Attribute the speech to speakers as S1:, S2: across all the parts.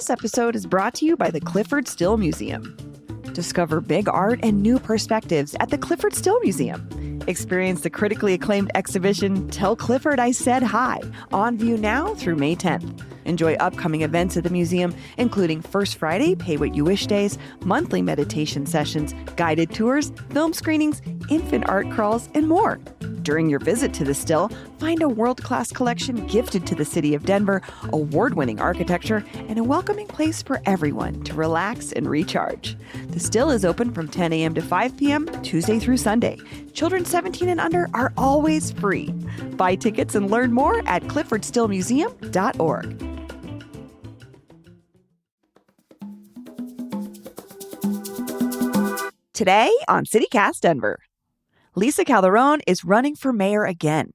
S1: This episode is brought to you by the Clifford Still Museum. Discover big art and new perspectives at the Clifford Still Museum. Experience the critically acclaimed exhibition, Tell Clifford I Said Hi, on view now through May 10th. Enjoy upcoming events at the museum, including First Friday Pay What You Wish days, monthly meditation sessions, guided tours, film screenings, infant art crawls, and more. During your visit to the Still, find a world-class collection gifted to the city of Denver, award-winning architecture, and a welcoming place for everyone to relax and recharge. The Still is open from 10 a.m. to 5 p.m., Tuesday through Sunday. Children 17 and under are always free. Buy tickets and learn more at cliffordstillmuseum.org. Today on CityCast Denver, Lisa Calderón is running for mayor again.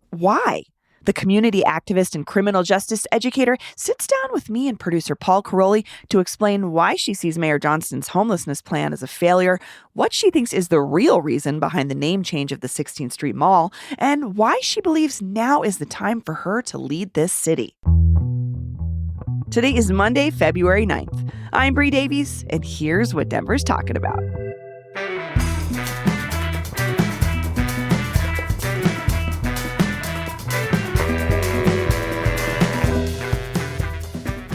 S1: Why? The community activist and criminal justice educator sits down with me and producer Paul Karolyi to explain why she sees Mayor Johnston's homelessness plan as a failure, what she thinks is the real reason behind the name change of the 16th Street Mall, and why she believes now is the time for her to lead this city. Today is Monday, February 9th. I'm Bree Davies, and here's what Denver's talking about.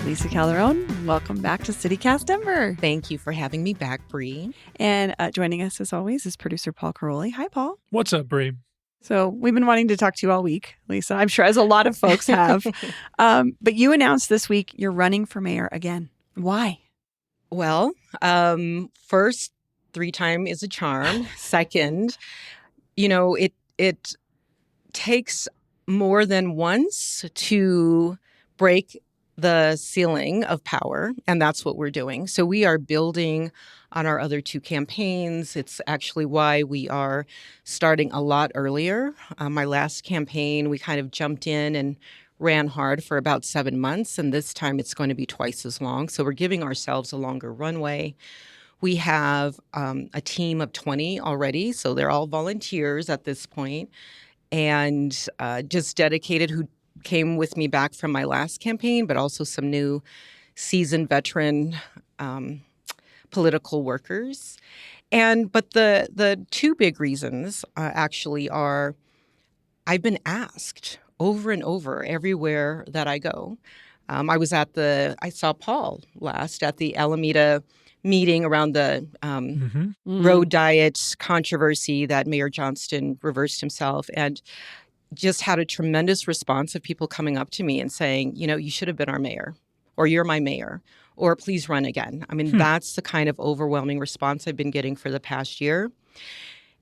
S1: Lisa Calderón, welcome back to CityCast Denver.
S2: Thank you for having me back, Bree.
S1: And joining us, as always, is producer Paul Karolyi. Hi, Paul.
S3: What's up, Bree?
S1: So we've been wanting to talk to you all week, Lisa. I'm sure as a lot of folks have. But you announced this week you're running for mayor again. Why?
S2: Well, first, 3-time is a charm. Second, it takes more than once to break the ceiling of power, and that's what we're doing. So we are building on our other 2 campaigns. It's actually why we are starting a lot earlier. My last campaign, we kind of jumped in and ran hard for about 7 months, and this time it's going to be twice as long. So we're giving ourselves a longer runway. We have a team of 20 already, so they're all volunteers at this point, and just dedicated who came with me back from my last campaign, but also some new seasoned veteran political workers. But the 2 big reasons actually are I've been asked over and over everywhere that I go. I saw Paul last at the Alameda meeting around the road diet controversy that Mayor Johnston reversed himself, and just had a tremendous response of people coming up to me and saying, you should have been our mayor, or you're my mayor, or please run again. I mean, that's the kind of overwhelming response I've been getting for the past year.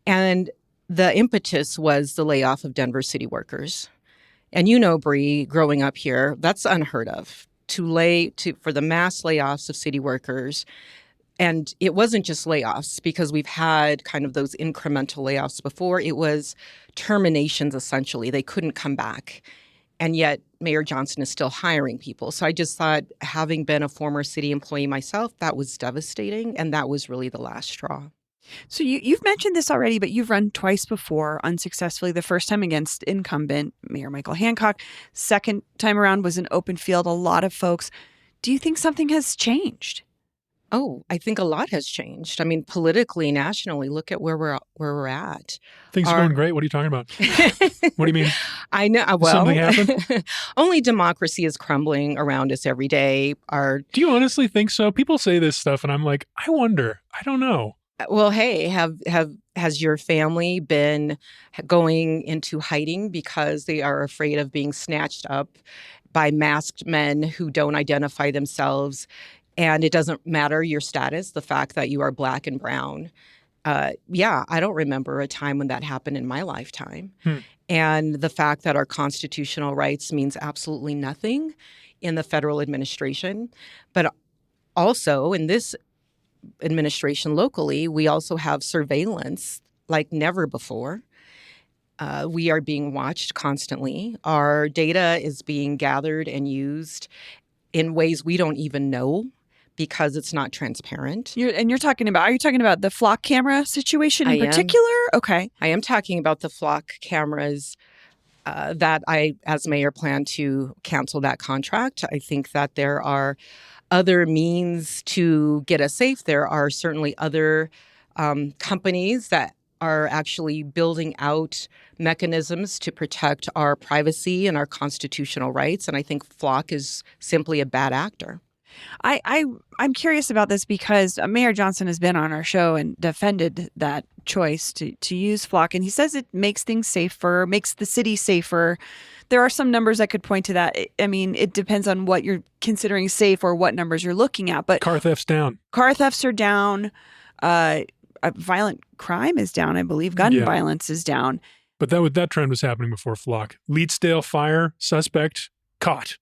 S2: And the impetus was the layoff of Denver city workers. And Bree, growing up here, that's unheard of, for the mass layoffs of city workers. And it wasn't just layoffs, because we've had kind of those incremental layoffs before. It was terminations, essentially. They couldn't come back. And yet Mayor Johnston is still hiring people. So I just thought, having been a former city employee myself, that was devastating. And that was really the last straw.
S1: So you've mentioned this already, but you've run twice before unsuccessfully. The first time against incumbent Mayor Michael Hancock. Second time around was an open field. A lot of folks. Do you think something has changed?
S2: Oh, I think a lot has changed. I mean, politically, nationally, look at where we're at.
S3: Things are going great. What are you talking about? What do you mean?
S2: I know. Well,
S3: something happened?
S2: Only democracy is crumbling around us every day.
S3: Do you honestly think so? People say this stuff, and I'm like, I wonder. I don't know.
S2: Well, hey, has your family been going into hiding because they are afraid of being snatched up by masked men who don't identify themselves? And it doesn't matter your status, the fact that you are Black and brown. I don't remember a time when that happened in my lifetime. And the fact that our constitutional rights means absolutely nothing in the federal administration. But also in this administration locally, we also have surveillance like never before. We are being watched constantly. Our data is being gathered and used in ways we don't even know, because it's not transparent.
S1: Are you talking about the flock camera situation in particular? Okay.
S2: I am talking about the flock cameras that I, as mayor, plan to cancel that contract. I think that there are other means to get us safe. There are certainly other companies that are actually building out mechanisms to protect our privacy and our constitutional rights. And I think Flock is simply a bad actor.
S1: I'm curious about this because Mayor Johnston has been on our show and defended that choice to use Flock, and he says it makes things safer, makes the city safer. There are some numbers that could point to that. I mean, it depends on what you're considering safe or what numbers you're looking at. But
S3: car thefts down.
S1: Car thefts are down. Violent crime is down, I believe. Gun violence is down.
S3: But that trend was happening before Flock. Leedsdale fire suspect caught.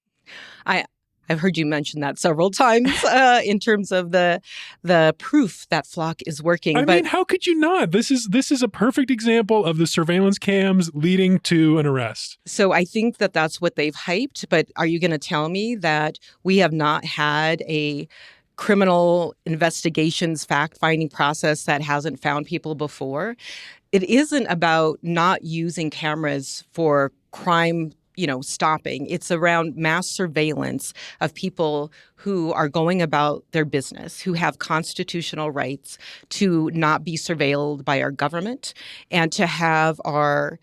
S2: I've heard you mention that several times in terms of the proof that Flock is working.
S3: I mean, how could you not? This is a perfect example of the surveillance cams leading to an arrest.
S2: So I think that that's what they've hyped. But are you going to tell me that we have not had a criminal investigations fact-finding process that hasn't found people before? It isn't about not using cameras for crime stopping. It's around mass surveillance of people who are going about their business, who have constitutional rights to not be surveilled by our government and to have our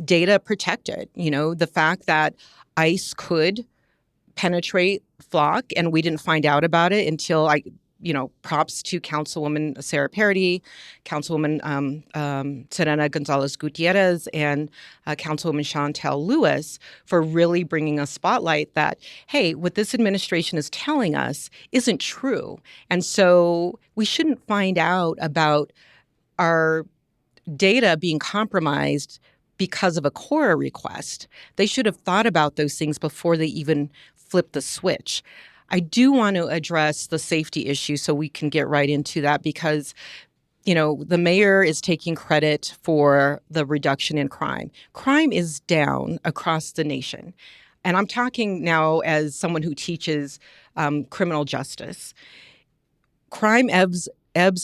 S2: data protected. The fact that ICE could penetrate Flock and we didn't find out about it until props to Councilwoman Sarah Parody, Councilwoman Serena Gonzalez-Gutierrez, and Councilwoman Chantel Lewis for really bringing a spotlight that, hey, what this administration is telling us isn't true. And so we shouldn't find out about our data being compromised because of a Cora request. They should have thought about those things before they even flipped the switch. I do want to address the safety issue so we can get right into that because, the mayor is taking credit for the reduction in crime. Crime is down across the nation. And I'm talking now as someone who teaches criminal justice. Crime ebbs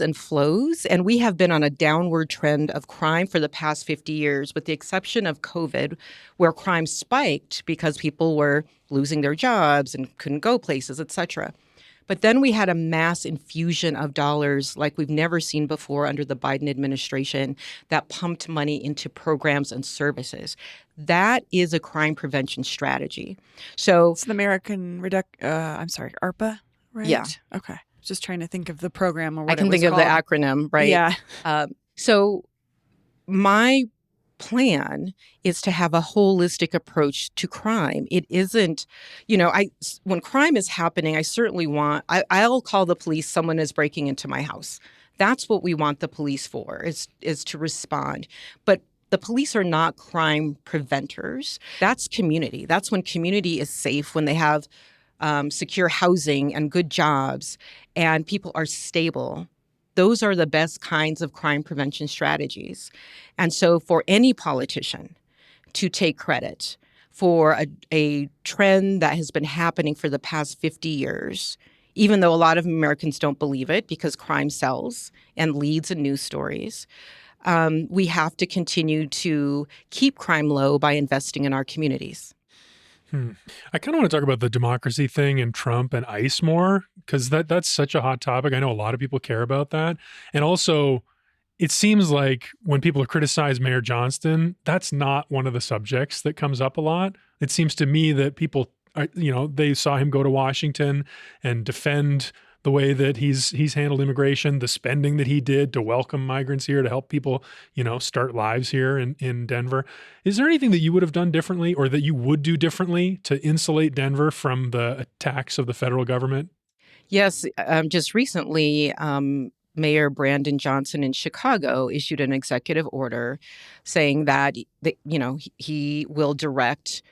S2: and flows, and we have been on a downward trend of crime for the past 50 years, with the exception of COVID, where crime spiked because people were losing their jobs and couldn't go places, et cetera. But then we had a mass infusion of dollars like we've never seen before under the Biden administration that pumped money into programs and services. That is a crime prevention strategy. So
S1: it's the American ARPA, right?
S2: Yeah.
S1: Okay. Just trying to think of the program or what
S2: I can
S1: it was
S2: think of
S1: called.
S2: the acronym, right?
S1: Yeah.
S2: So my plan is to have a holistic approach to crime. It isn't, when crime is happening, I certainly I'll call the police someone is breaking into my house. That's what we want the police for, is to respond. But the police are not crime preventers. That's community. That's when community is safe, when they have secure housing and good jobs, and people are stable. Those are the best kinds of crime prevention strategies. And so for any politician to take credit for a trend that has been happening for the past 50 years, even though a lot of Americans don't believe it because crime sells and leads in news stories, we have to continue to keep crime low by investing in our communities.
S3: I kind of want to talk about the democracy thing and Trump and ICE more, because that's such a hot topic. I know a lot of people care about that. And also, it seems like when people criticize Mayor Johnston, that's not one of the subjects that comes up a lot. It seems to me that people, they saw him go to Washington and defend the way that he's handled immigration, the spending that he did to welcome migrants here, to help people, start lives here in Denver. Is there anything that you would have done differently or that you would do differently to insulate Denver from the attacks of the federal government?
S2: Yes. Just recently, Mayor Brandon Johnson in Chicago issued an executive order saying that, he will direct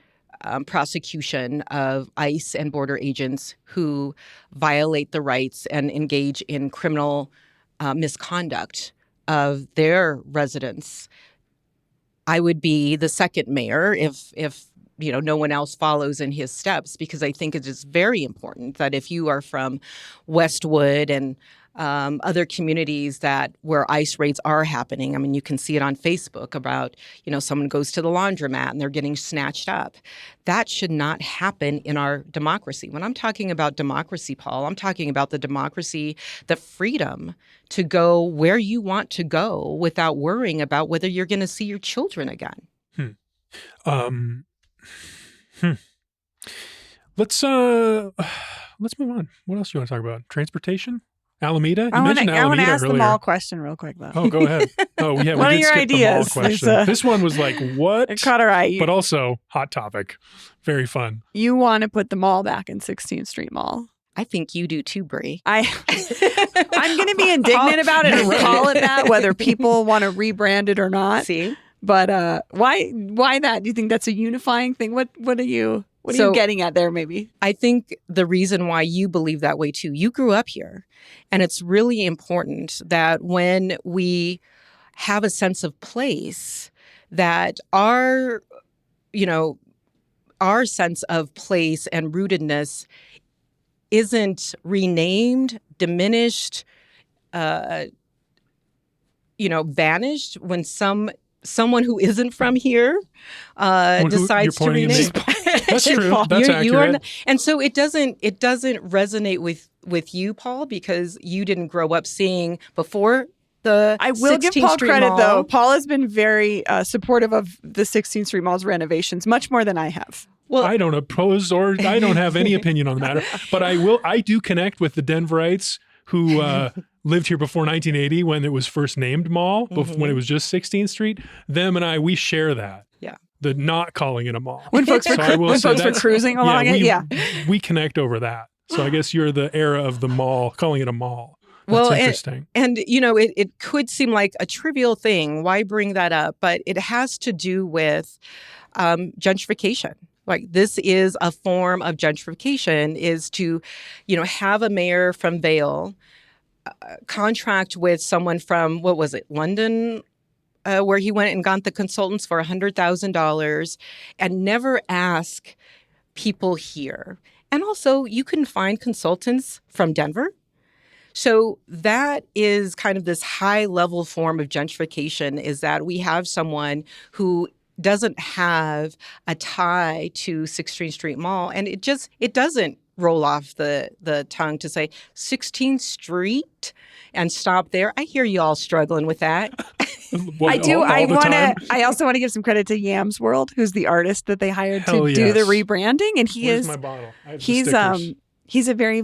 S2: prosecution of ICE and border agents who violate the rights and engage in criminal misconduct of their residents. I would be the second mayor if no one else follows in his steps, because I think it is very important that if you are from Westwood and other communities where ICE raids are happening. I mean, you can see it on Facebook about, someone goes to the laundromat and they're getting snatched up. That should not happen in our democracy. When I'm talking about democracy, Paul, I'm talking about the democracy, the freedom to go where you want to go without worrying about whether you're going to see your children again.
S3: Let's move on. What else do you want to talk about? Transportation? Alameda? You mentioned Alameda
S4: I want to ask
S3: earlier.
S4: the mall question real quick, though.
S3: Oh, go ahead. Oh, yeah,
S4: One
S3: we
S4: of
S3: did
S4: your
S3: skip
S4: ideas,
S3: the mall question.
S4: Lisa.
S3: This one was like, what?
S4: It caught our eye.
S3: But also, hot topic. Very fun.
S4: You want to put the mall back in 16th Street Mall.
S2: I think you do too, Bree.
S4: I'm going to be indignant about it and call it that, whether people want to rebrand it or not.
S2: See?
S4: But why that? Do you think that's a unifying thing? What are you getting at there, maybe?
S2: I think the reason why you believe that way too, you grew up here. And it's really important that when we have a sense of place, that our sense of place and rootedness isn't renamed, diminished, vanished when someone who isn't from here decides to rename.
S3: That's true. That's accurate.
S2: And so it doesn't resonate with you, Paul, because you didn't grow up seeing before the
S4: I will give
S2: 16th
S4: Paul
S2: Street
S4: credit,
S2: Mall.
S4: though. Paul has been very supportive of the 16th Street Mall's renovations, much more than I have.
S2: Well,
S3: I don't oppose or I don't have any opinion on the matter, but I do connect with the Denverites who lived here before 1980 when it was first named mall, when it was just 16th Street. Them and we share that.
S2: Yeah.
S3: The not calling it a mall.
S4: When folks were cruising along it,
S3: we connect over that. So I guess you're the era of the mall, calling it a mall. That's interesting.
S2: And it could seem like a trivial thing. Why bring that up? But it has to do with gentrification. Like, this is a form of gentrification, is to, have a mayor from Vail contract with someone from, what was it, London, where he went and got the consultants for $100,000 and never ask people here. And also, you can find consultants from Denver. So that is kind of this high-level form of gentrification, is that we have someone who doesn't have a tie to 16th Street Mall, and it doesn't roll off the tongue to say 16th Street and stop there. I hear you all struggling with that.
S4: I do. I also want to give some credit to Yams World, who's the artist that they hired to do the rebranding, and
S3: Where's my bottle? I have the stickers.
S4: He's a very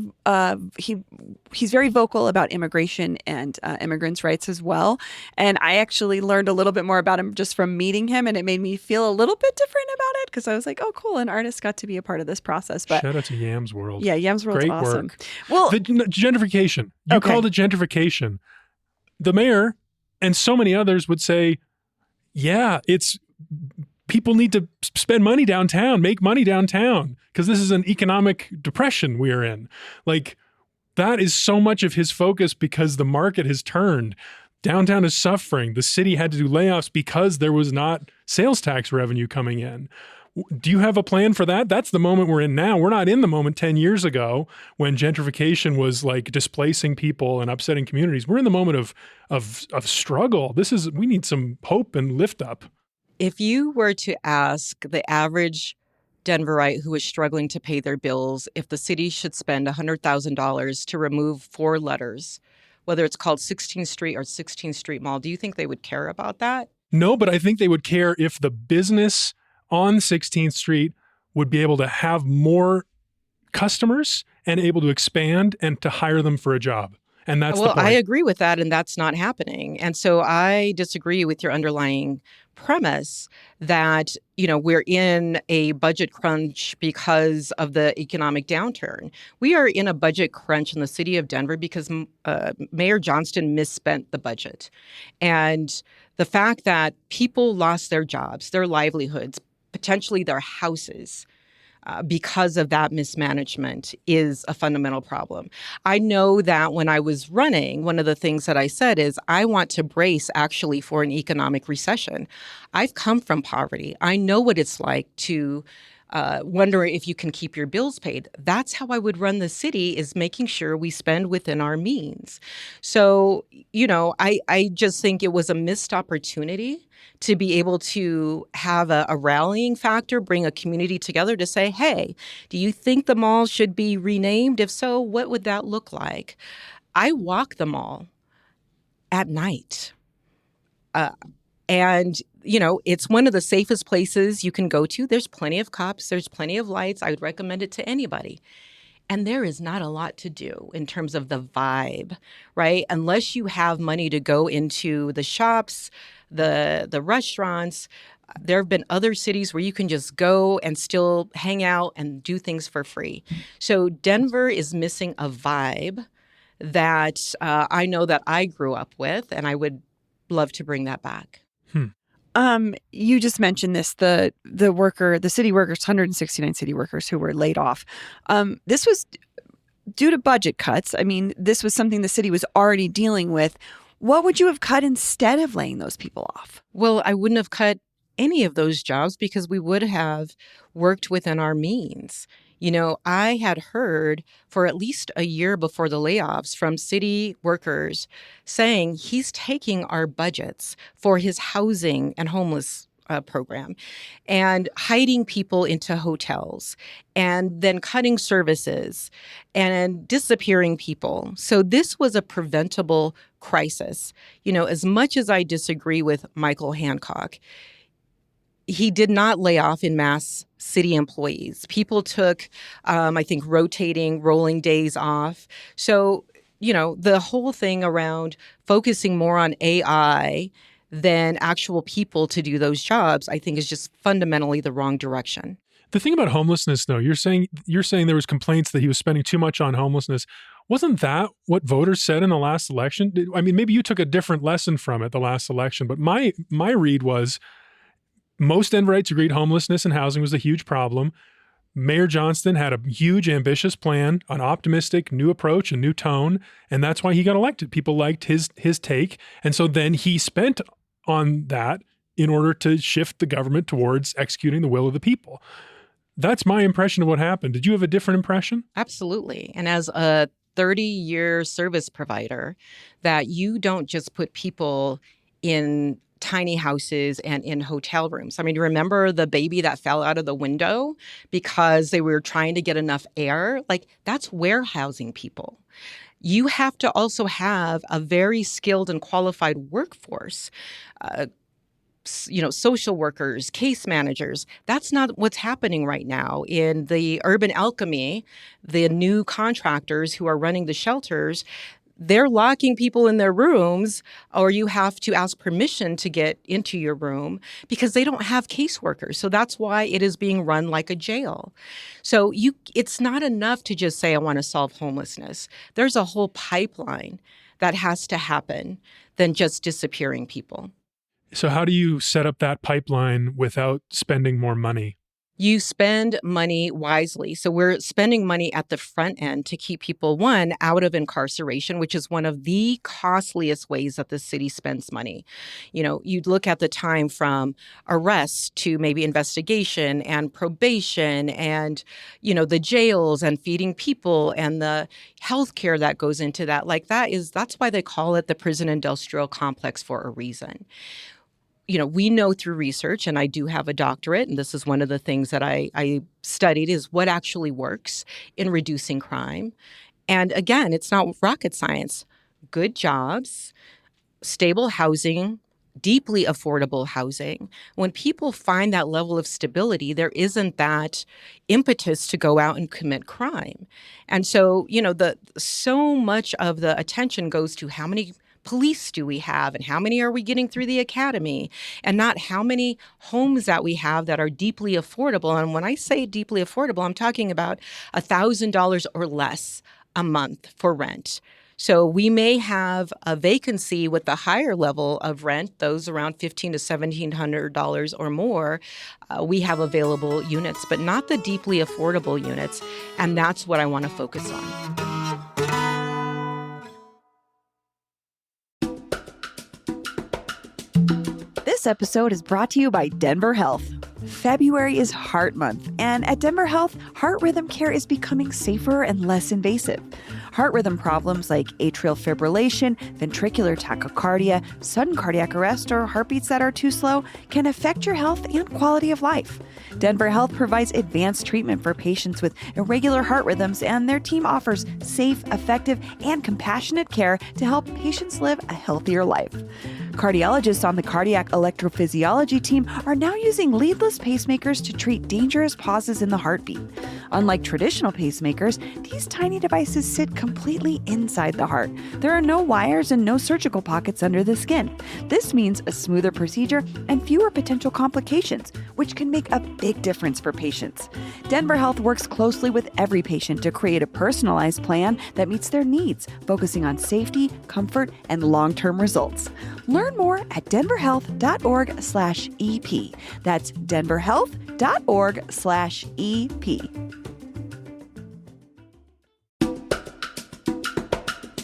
S4: he's very vocal about immigration and immigrants' rights as well. And I actually learned a little bit more about him just from meeting him, and it made me feel a little bit different about it, because I was like, oh, cool, an artist got to be a part of this process. But
S3: shout out to Yams World.
S4: Yeah, Yams World's
S3: Great
S4: awesome.
S3: Work.
S4: Well,
S3: the gentrification. You called it gentrification. The mayor and so many others would say, yeah, it's people need to spend money downtown, make money downtown, because this is an economic depression we are in. Like, that is so much of his focus, because the market has turned. Downtown is suffering. The city had to do layoffs because there was not sales tax revenue coming in. Do you have a plan for that? That's the moment we're in now. We're not in the moment 10 years ago when gentrification was like displacing people and upsetting communities. We're in the moment of struggle. We need some hope and lift up.
S2: If you were to ask the average Denverite who is struggling to pay their bills if the city should spend $100,000 to remove 4 letters, whether it's called 16th Street or 16th Street Mall, do you think they would care about that?
S3: No, but I think they would care if the business on 16th Street would be able to have more customers and able to expand and to hire them for a job. And that's the point.
S2: I agree with that, and that's not happening. And so I disagree with your underlying premise that, we're in a budget crunch because of the economic downturn. We are in a budget crunch in the city of Denver because Mayor Johnston misspent the budget. And the fact that people lost their jobs, their livelihoods, potentially their houses, because of that mismanagement is a fundamental problem. I know that when I was running, one of the things that I said is I want to brace actually for an economic recession. I've come from poverty. I know what it's like to wondering if you can keep your bills paid. That's how I would run the city, is making sure we spend within our means. So, I just think it was a missed opportunity to be able to have a rallying factor, bring a community together to say, hey, do you think the mall should be renamed? If so, what would that look like? I walk the mall at night. And, it's one of the safest places you can go to. There's plenty of cops. There's plenty of lights. I would recommend it to anybody. And there is not a lot to do in terms of the vibe, right? Unless you have money to go into the shops, the restaurants. There have been other cities where you can just go and still hang out and do things for free. So Denver is missing a vibe that I know that I grew up with, and I would love to bring that back.
S4: You just mentioned this, the city workers, 169 city workers who were laid off. This was due to budget cuts. I mean, this was something the city was already dealing with. What would you have cut instead of laying those people off?
S2: Well, I wouldn't have cut any of those jobs because we would have worked within our means. I had heard for at least a year before the layoffs from city workers saying he's taking our budgets for his housing and homeless program and hiding people into hotels and then cutting services and disappearing people. So this was a preventable crisis. As much as I disagree with Michael Hancock, he did not lay off in mass city employees. People took, I think, rolling days off. So, the whole thing around focusing more on AI than actual people to do those jobs, I think is just fundamentally the wrong direction.
S3: The thing about homelessness, though, you're saying there was complaints that he was spending too much on homelessness. Wasn't that what voters said in the last election? I mean, maybe you took a different lesson from it the last election, but my read was most Denverites agreed homelessness and housing was a huge problem. Mayor Johnston had a huge, ambitious plan, an optimistic new approach, a new tone, and that's why he got elected. People liked his take, and so then he spent on that in order to shift the government towards executing the will of the people. That's my impression of what happened. Did you have a different impression?
S2: Absolutely. And as a 30-year service provider, that you don't just put people in tiny houses and in hotel rooms. I mean, remember the baby that fell out of the window because they were trying to get enough air? Like, that's warehousing people. You have to also have a very skilled and qualified workforce. Social workers, case managers. That's not what's happening right now in the urban alchemy. The new contractors who are running the shelters, they're locking people in their rooms, or you have to ask permission to get into your room because they don't have caseworkers. So that's why it is being run like a jail. So it's not enough to just say, I want to solve homelessness. There's a whole pipeline that has to happen than just disappearing people.
S3: So how do you set up that pipeline without spending more money?
S2: You spend money wisely. So we're spending money at the front end to keep people, one, out of incarceration, which is one of the costliest ways that the city spends money. You'd look at the time from arrest to maybe investigation and probation and, the jails and feeding people and the healthcare that goes into that. That's why they call it the prison industrial complex for a reason. We know through research, and I do have a doctorate, and this is one of the things that I studied, is what actually works in reducing crime. And again, it's not rocket science. Good jobs, stable housing, deeply affordable housing. When people find that level of stability, there isn't that impetus to go out and commit crime. And so, so much of the attention goes to how many police do we have and how many are we getting through the academy, and not how many homes that we have that are deeply affordable. And when I say deeply affordable, I'm talking about $1,000 or less a month for rent. So we may have a vacancy with the higher level of rent, those around $1,500 to $1,700 or more. We have available units, but not the deeply affordable units. And that's what I want to focus on.
S1: This episode is brought to you by Denver Health. February is Heart Month, and at Denver Health, heart rhythm care is becoming safer and less invasive. Heart rhythm problems like atrial fibrillation, ventricular tachycardia, sudden cardiac arrest, or heartbeats that are too slow can affect your health and quality of life. Denver Health provides advanced treatment for patients with irregular heart rhythms, and their team offers safe, effective, and compassionate care to help patients live a healthier life. Cardiologists on the cardiac electrophysiology team are now using leadless pacemakers to treat dangerous pauses in the heartbeat. Unlike traditional pacemakers, these tiny devices sit completely inside the heart. There are no wires and no surgical pockets under the skin. This means a smoother procedure and fewer potential complications, which can make a big difference for patients. Denver Health works closely with every patient to create a personalized plan that meets their needs, focusing on safety, comfort, and long-term results. Learn more at denverhealth.org/EP. That's denverhealth.org/EP.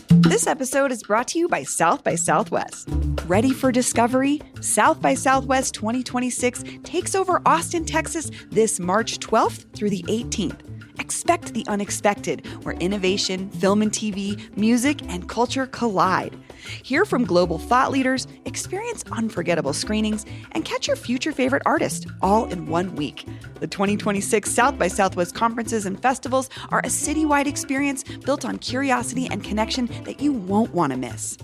S1: This episode is brought to you by South by Southwest. Ready for discovery? South by Southwest 2026 takes over Austin, Texas this March 12th through the 18th. Expect the unexpected, where innovation, film and TV, music, and culture collide. Hear from global thought leaders, experience unforgettable screenings, and catch your future favorite artist all in 1 week. The 2026 South by Southwest conferences and festivals are a citywide experience built on curiosity and connection that you won't want to miss.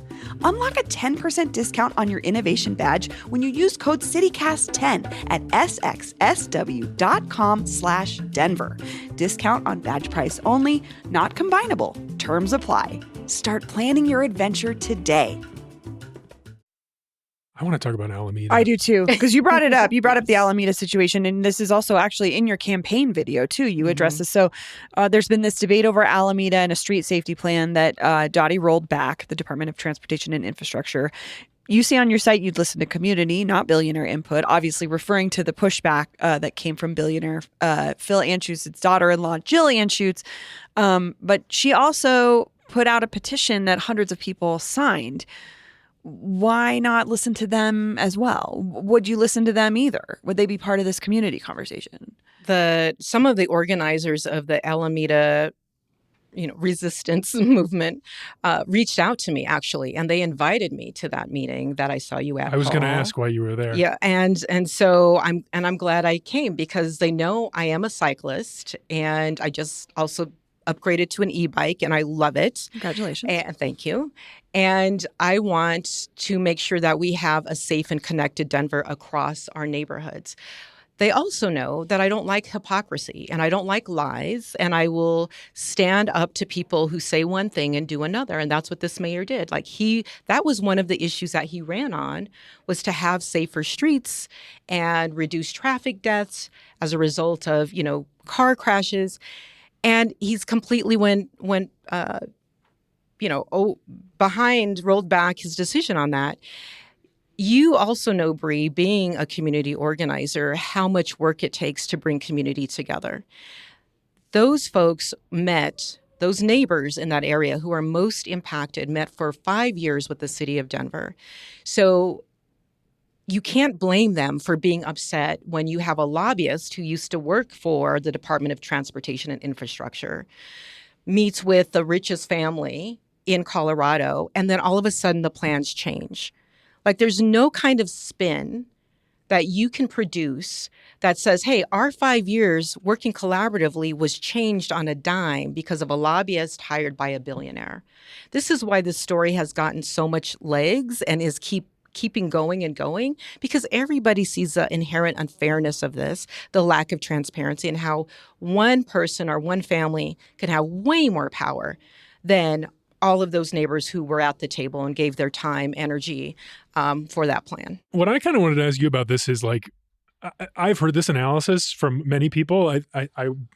S1: Unlock a 10% discount on your innovation badge when you use code CityCast10 at sxsw.com/Denver. Discount on badge price only, not combinable. Terms apply. Start planning your adventure today.
S3: I want to talk about Alameda.
S4: I do too, because you brought it up. You brought up the Alameda situation, and this is also actually in your campaign video too. You address this. So there's been this debate over Alameda and a street safety plan that Dottie rolled back, the Department of Transportation and Infrastructure. You say on your site you'd listen to community, not billionaire input, obviously referring to the pushback that came from billionaire Phil Anschutz's daughter-in-law, Jill Anschutz. But she also put out a petition that hundreds of people signed. Why not listen to them as well? Would you listen to them either? Would they be part of this community conversation?
S2: Some of the organizers of the Alameda, resistance movement reached out to me actually, and they invited me to that meeting that I saw you at.
S3: I was going to ask why you were there.
S2: Yeah, and so I'm glad I came because they know I am a cyclist, and I just also upgraded to an e-bike, and I love it.
S4: Congratulations.
S2: And thank you. And I want to make sure that we have a safe and connected Denver across our neighborhoods. They also know that I don't like hypocrisy and I don't like lies, and I will stand up to people who say one thing and do another. And that's what this mayor did. That was one of the issues that he ran on, was to have safer streets and reduce traffic deaths as a result of, car crashes. And he's completely went behind, rolled back his decision on that. You also know, Bree, being a community organizer, how much work it takes to bring community together. Those folks those neighbors in that area who are most impacted met for 5 years with the city of Denver. So you can't blame them for being upset when you have a lobbyist who used to work for the Department of Transportation and Infrastructure, meets with the richest family in Colorado, and then all of a sudden the plans change. There's no kind of spin that you can produce that says, hey, our 5 years working collaboratively was changed on a dime because of a lobbyist hired by a billionaire. This is why this story has gotten so much legs and is keeping going and going, because everybody sees the inherent unfairness of this, the lack of transparency, and how one person or one family can have way more power than all of those neighbors who were at the table and gave their time, energy for that plan.
S3: What I kind of wanted to ask you about this is I've heard this analysis from many people. I'm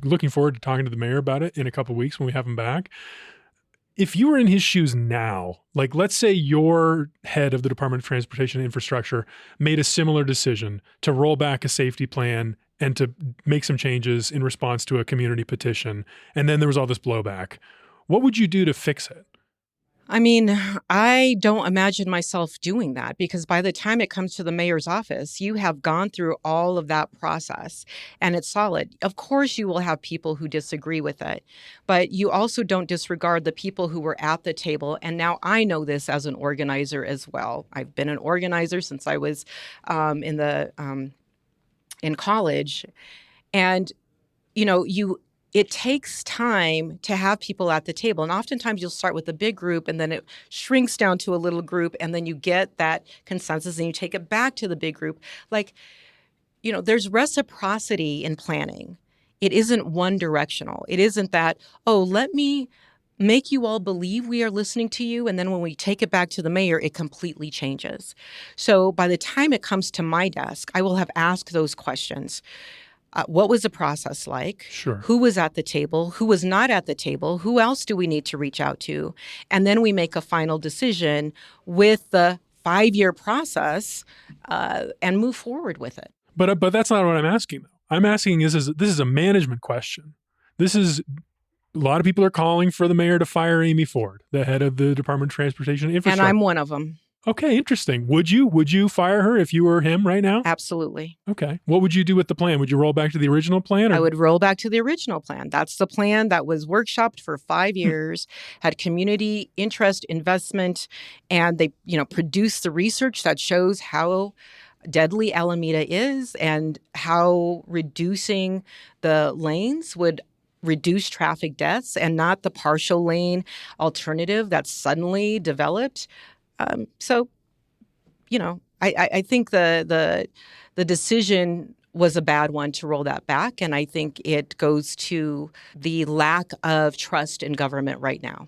S3: looking forward to talking to the mayor about it in a couple of weeks when we have him back. If you were in his shoes now, let's say your head of the Department of Transportation and Infrastructure made a similar decision to roll back a safety plan and to make some changes in response to a community petition, and then there was all this blowback, what would you do to fix it?
S2: I mean, I don't imagine myself doing that because by the time it comes to the mayor's office, you have gone through all of that process and it's solid. Of course, you will have people who disagree with it, but you also don't disregard the people who were at the table. And now I know this as an organizer as well. I've been an organizer since I was in college, and it takes time to have people at the table. And oftentimes you'll start with a big group and then it shrinks down to a little group and then you get that consensus and you take it back to the big group. There's reciprocity in planning. It isn't one directional. It isn't that, oh, let me make you all believe we are listening to you. And then when we take it back to the mayor, it completely changes. So by the time it comes to my desk, I will have asked those questions. What was the process like?
S3: Sure.
S2: Who was at the table? Who was not at the table? Who else do we need to reach out to? And then we make a final decision with the 5-year process and move forward with it.
S3: But that's not what I'm asking, though. I'm asking this is a management question. This is a lot of people are calling for the mayor to fire Amy Ford, the head of the Department of Transportation and Infrastructure.
S2: And I'm one of them.
S3: Okay, interesting. Would you fire her if you were him right now?
S2: Absolutely.
S3: Okay. What would you do with the plan? Would you roll back to the original plan?
S2: I would roll back to the original plan. That's the plan that was workshopped for 5 years, had community interest, investment, and they, produced the research that shows how deadly Alameda is and how reducing the lanes would reduce traffic deaths and not the partial lane alternative that's suddenly developed. I think the decision was a bad one to roll that back. And I think it goes to the lack of trust in government right now.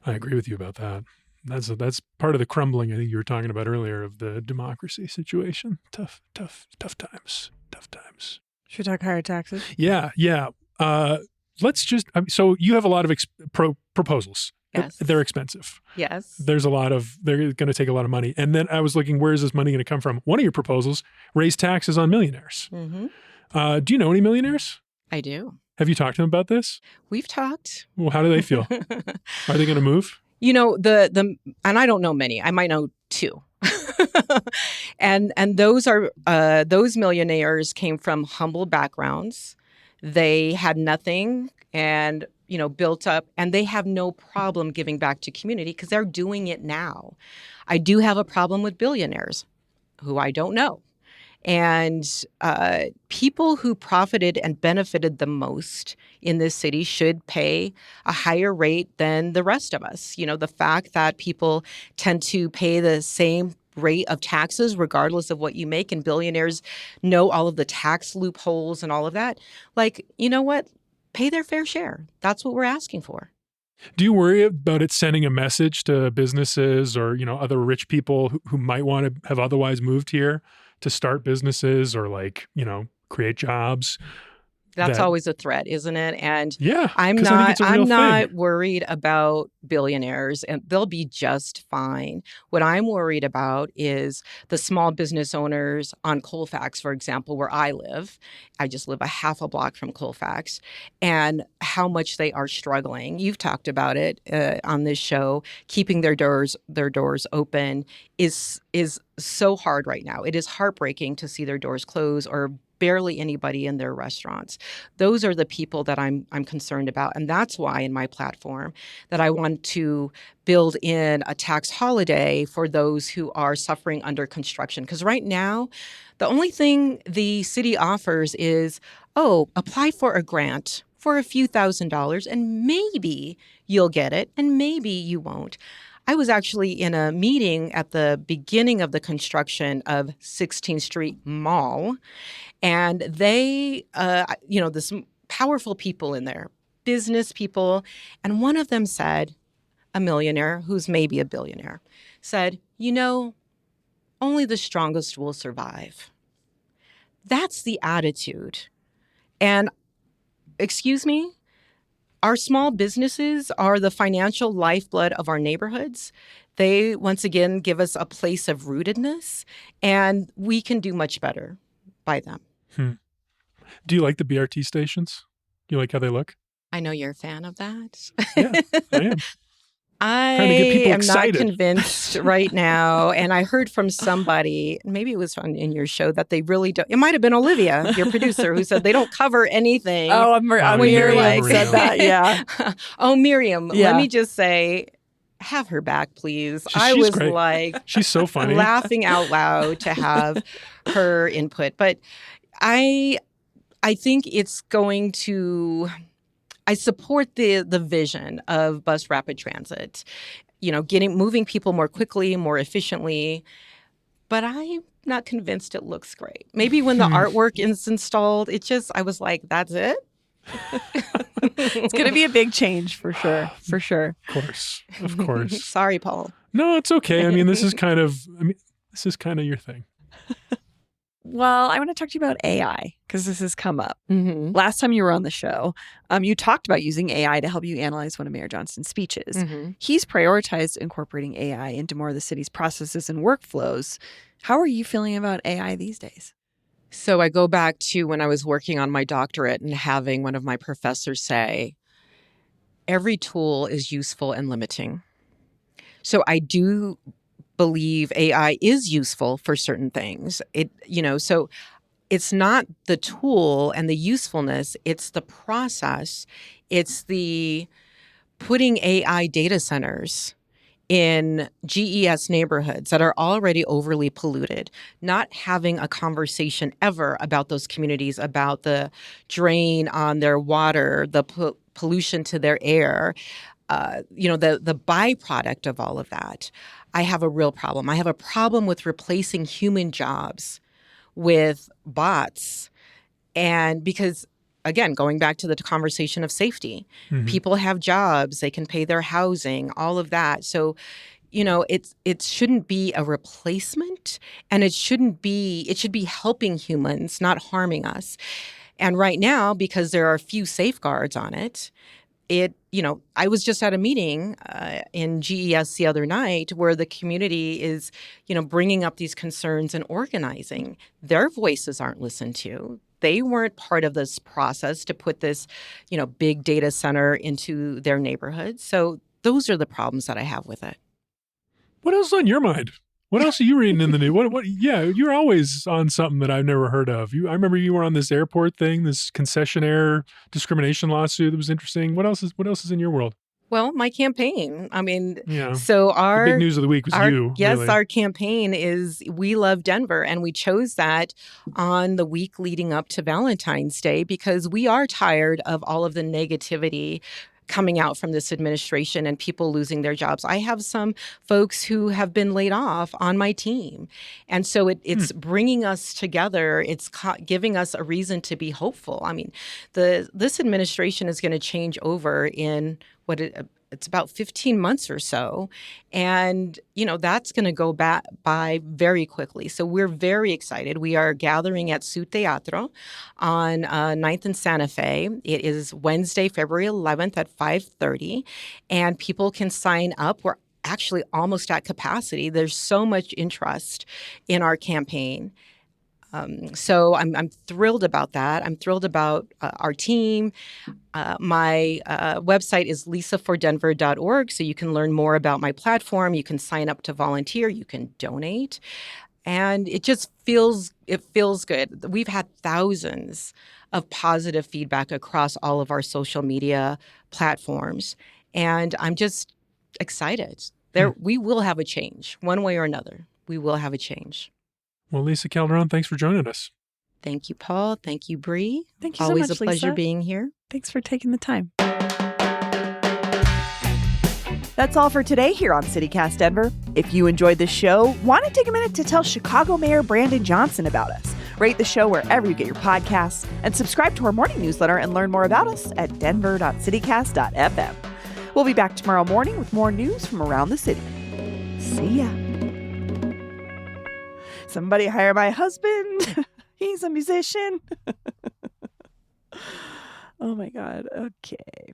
S3: I agree with you about that. That's part of the crumbling I think you were talking about earlier of the democracy situation. Tough times.
S4: Should we talk higher taxes?
S3: Yeah. Let's just, so you have a lot of proposals.
S2: Yes.
S3: They're expensive.
S2: Yes.
S3: They're going to take a lot of money. And then I was looking, where is this money going to come from? One of your proposals, raise taxes on millionaires.
S2: Mm-hmm.
S3: Do you know any millionaires?
S2: I do.
S3: Have you talked to them about this?
S2: We've talked.
S3: Well, how do they feel? Are they going to move?
S2: And I don't know many. I might know 2. and those millionaires came from humble backgrounds. They had nothing and built up, and they have no problem giving back to community because they're doing it now. I do have a problem with billionaires who I don't know. And people who profited and benefited the most in this city should pay a higher rate than the rest of us. The fact that people tend to pay the same rate of taxes regardless of what you make, and billionaires know all of the tax loopholes and all of that. What? Pay their fair share. That's what we're asking for.
S3: Do you worry about it sending a message to businesses or, other rich people who might want to have otherwise moved here to start businesses or create jobs?
S2: That's always a threat, isn't it? And
S3: yeah,
S2: I'm not worried about billionaires, and they'll be just fine. What I'm worried about is the small business owners on Colfax, for example, where I live. I just live a half a block from Colfax, and how much they are struggling. You've talked about it on this show. Keeping their doors open is so hard right now. It is heartbreaking to see their doors close or barely anybody in their restaurants. Those are the people that I'm concerned about. And that's why in my platform that I want to build in a tax holiday for those who are suffering under construction. Because right now, the only thing the city offers is, apply for a grant for a few $1,000s and maybe you'll get it and maybe you won't. I was actually in a meeting at the beginning of the construction of 16th Street Mall, and they, this powerful people in there, business people, and one of them said, a millionaire who's maybe a billionaire, said, only the strongest will survive. That's the attitude. And, excuse me, our small businesses are the financial lifeblood of our neighborhoods. They, once again, give us a place of rootedness, and we can do much better by them.
S3: Do you like the BRT stations? Do you like how they look?
S2: I know you're a fan of that.
S3: Yeah, I am. Trying to get people
S2: am not
S3: excited.
S2: convinced right now. And I heard from somebody, maybe it was in your show, that they really don't. It might have been Olivia, your producer, who said they don't cover anything.
S4: Oh, Miriam said that. Yeah.
S2: Oh, Miriam,
S4: Yeah.
S2: let me just say, have her back, please. I
S3: She's
S2: was
S3: great.
S2: like
S3: She's so funny.
S2: laughing out loud to have her input. But I think it's going to. I support the vision of bus rapid transit, moving people more quickly, more efficiently. But I'm not convinced it looks great. Maybe when the artwork is installed, I was like, that's it?
S4: It's going to be a big change for sure. For sure.
S3: Of course.
S2: Sorry, Paul.
S3: No, it's okay. I mean, this is kind of your thing.
S4: Well, I want to talk to you about AI because this has come up.
S2: Mm-hmm.
S4: Last time you were on the show, you talked about using AI to help you analyze one of Mayor Johnston's speeches.
S2: Mm-hmm.
S4: He's prioritized incorporating AI into more of the city's processes and workflows. How are you feeling about AI these days?
S2: So I go back to when I was working on my doctorate and having one of my professors say, every tool is useful and limiting. So I do believe AI is useful for certain things. So it's not the tool and the usefulness, it's the process. It's the putting AI data centers in GES neighborhoods that are already overly polluted, not having a conversation ever about those communities, about the drain on their water, the pollution to their air, the byproduct of all of that. I have a real problem. I have a problem with replacing human jobs with bots. And because, again, going back to the conversation of safety, people have jobs, they can pay their housing, all of that. So, it shouldn't be a replacement, and it should be helping humans, not harming us. And right now, because there are a few safeguards on it, I was just at a meeting in GES the other night where the community is, bringing up these concerns and organizing. Their voices aren't listened to. They weren't part of this process to put this, big data center into their neighborhood. So those are the problems that I have with it.
S3: What else is on your mind? What else are you reading in the news? Yeah, you're always on something that I've never heard of. I remember you were on this airport thing, this concessionaire discrimination lawsuit that was interesting. What else is in your world?
S2: Well, my campaign. I mean,
S3: Yeah.
S2: So
S3: the big news of the week was you.
S2: Yes,
S3: really.
S2: Our campaign is We Love Denver. And we chose that on the week leading up to Valentine's Day because we are tired of all of the negativity coming out from this administration and people losing their jobs. I have some folks who have been laid off on my team. And so it's bringing us together. It's giving us a reason to be hopeful. I mean, this administration is going to change over in it's about 15 months or so. And, that's going to go by very quickly. So we're very excited. We are gathering at Su Teatro on 9th and Santa Fe. It is Wednesday, February 11th at 5:30. And people can sign up. We're actually almost at capacity. There's so much interest in our campaign. So I'm thrilled about that. I'm thrilled about our team. My website is lisafordenver.org, so you can learn more about my platform. You can sign up to volunteer. You can donate. And it just feels good. We've had thousands of positive feedback across all of our social media platforms. And I'm just excited. We will have a change one way or another. We will have a change.
S3: Well, Lisa Calderón, thanks for joining us.
S2: Thank you, Paul. Thank you, Bree.
S4: Thank you
S2: Always
S4: so much,
S2: a pleasure
S4: Lisa.
S2: being here.
S4: Thanks for taking the time.
S1: That's all for today here on CityCast Denver. If you enjoyed the show, want to take a minute to tell Chicago Mayor Brandon Johnson about us. Rate the show wherever you get your podcasts and subscribe to our morning newsletter and learn more about us at denver.citycast.fm. We'll be back tomorrow morning with more news from around the city. See ya. Somebody hire my husband. He's a musician. Oh my God. Okay.